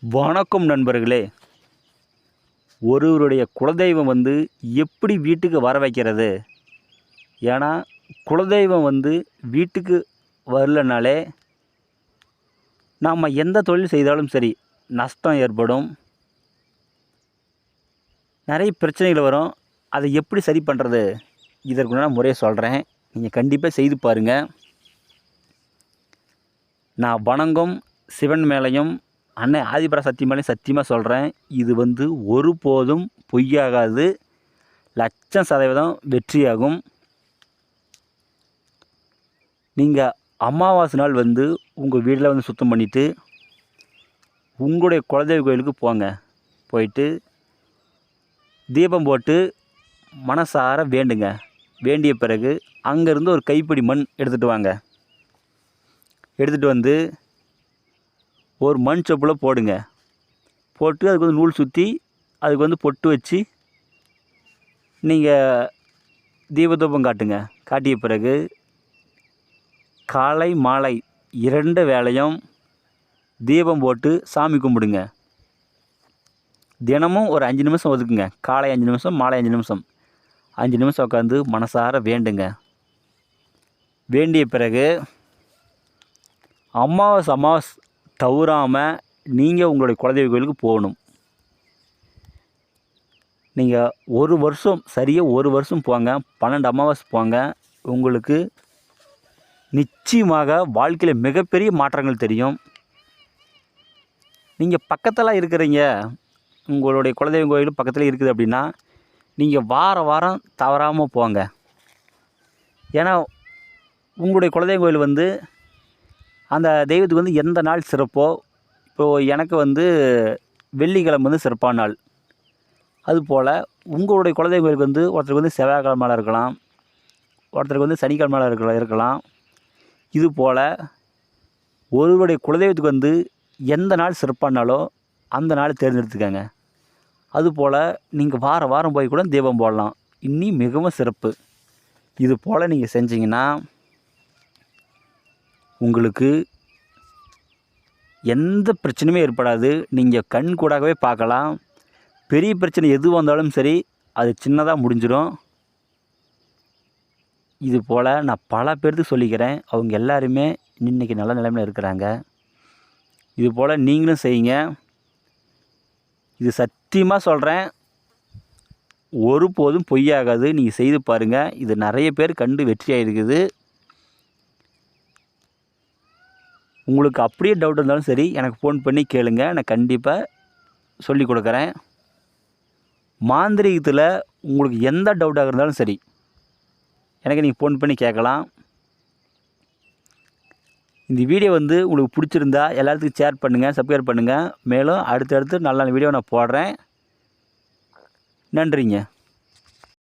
வணக்கம் நண்பர்களே. ஒருவருடைய குலதெய்வம் எப்படி வீட்டுக்கு வர வைக்கிறது? ஏன்னா குலதெய்வம் வீட்டுக்கு வரலனாலே நாம் எந்த தொழில் செய்தாலும் சரி நஷ்டம் ஏற்படும், நிறைய பிரச்சனைகள் வரும். அதை எப்படி சரி பண்ணுறது? இதற்குண்டான முறையை சொல்கிறேன், நீங்கள் கண்டிப்பாக செய்து பாருங்கள். நான் வணங்கும் சிவன் மேலையும் அன்னை ஆதிபராசக்தி மேலேயும் சத்தியமாக சொல்கிறேன், இது ஒருபோதும் பொய்யாகாது, 100% வெற்றியாகும். நீங்கள் அமாவாசை நாள் உங்கள் வீட்டில் சுத்தம் பண்ணிவிட்டு உங்களுடைய குலதெய்வ கோயிலுக்கு போங்க. போயிட்டு தீபம் போட்டு மனசார வேண்டுங்க. வேண்டிய பிறகு அங்கேருந்து ஒரு கைப்பிடி மண் எடுத்துகிட்டு வாங்க. எடுத்துகிட்டு ஒரு மண் சப்பில் போடுங்க. போட்டு அதுக்கு நூல் சுற்றி அதுக்கு பொட்டு வச்சு நீங்கள் தீபதூபம் காட்டுங்க. காட்டிய பிறகு காலை மாலை 2 வேளையும் தீபம் போட்டு சாமி கும்பிடுங்க. தினமும் ஒரு 5 நிமிஷம் ஒதுக்குங்க. காலை 5 நிமிஷம், மாலை 5 நிமிஷம், 5 நிமிஷம் உட்காந்து மனசார வேண்டுங்க. வேண்டிய பிறகு அமாவாசை தவறாமல் நீங்கள் உங்களுடைய குலதெய்வ கோயிலுக்கு போகணும். நீங்கள் ஒரு வருஷம் சரியாக ஒரு வருஷம் போங்க, 12 அமாவாசை போங்க. உங்களுக்கு நிச்சயமாக வாழ்க்கையில் மிகப்பெரிய மாற்றங்கள் தெரியும். நீங்கள் பக்கத்தில் இருக்கிறீங்க, உங்களுடைய குலதெய்வ கோயில் பக்கத்தில் இருக்குது அப்படின்னா நீங்கள் வாரம் தவறாமல் போங்க. ஏன்னா உங்களுடைய குலதெய்வ கோயில் அந்த தெய்வத்துக்கு எந்த நாள் சிறப்போ, இப்போது எனக்கு வெள்ளிக்கிழமை சிறப்பான நாள். அதுபோல் உங்களுடைய குலதெய்வ கோயிலுக்கு ஒருத்தருக்கு செவ்வாய்க்கிழமையில் இருக்கலாம், ஒருத்தருக்கு சனிக்கிழமையில் இருக்கலாம். இதுபோல் ஒருவருடைய குலதெய்வத்துக்கு எந்த நாள் சிறப்பானாலோ அந்த நாள் தேர்ந்தெடுத்துக்கங்க. அதுபோல் நீங்கள் வாரம் போய் கூட தீபம் போடலாம், இன்னும் மிகவும் சிறப்பு. இது போல் நீங்கள் செஞ்சீங்கன்னா உங்களுக்கு எந்த பிரச்சனையுமே ஏற்படாது. நீங்கள் கண் கூடாகவே பார்க்கலாம். பெரிய பிரச்சனை எது வந்தாலும் சரி அது சின்னதாக முடிஞ்சிடும். இது போல் நான் பல பேருக்கு சொல்லிக்கிறேன், அவங்க எல்லாருமே இன்றைக்கி நல்ல நிலைமையில் இருக்கிறாங்க. இது போல் நீங்களும் செய்யுங்க. இது சத்தியமாக சொல்கிறேன், ஒருபோதும் பொய்யாகாது. நீங்கள் செய்து பாருங்கள். இது நிறைய பேர் கண்டு வெற்றியாக இருக்குது. உங்களுக்கு அப்படியே டவுட் இருந்தாலும் சரி எனக்கு ஃபோன் பண்ணி கேளுங்க, நான் கண்டிப்பாக சொல்லி கொடுக்குறேன். மாந்திரீகத்தில் உங்களுக்கு எந்த டவுட்டாக இருந்தாலும் சரி எனக்கு நீங்கள் ஃபோன் பண்ணி கேட்கலாம். இந்த வீடியோ உங்களுக்கு பிடிச்சிருந்தா எல்லாத்துக்கும் ஷேர் பண்ணுங்கள், சப்ஸ்கிரைப் பண்ணுங்கள். மேலும் அடுத்தடுத்து நல்ல வீடியோ நான் போடுறேன். நன்றிங்க.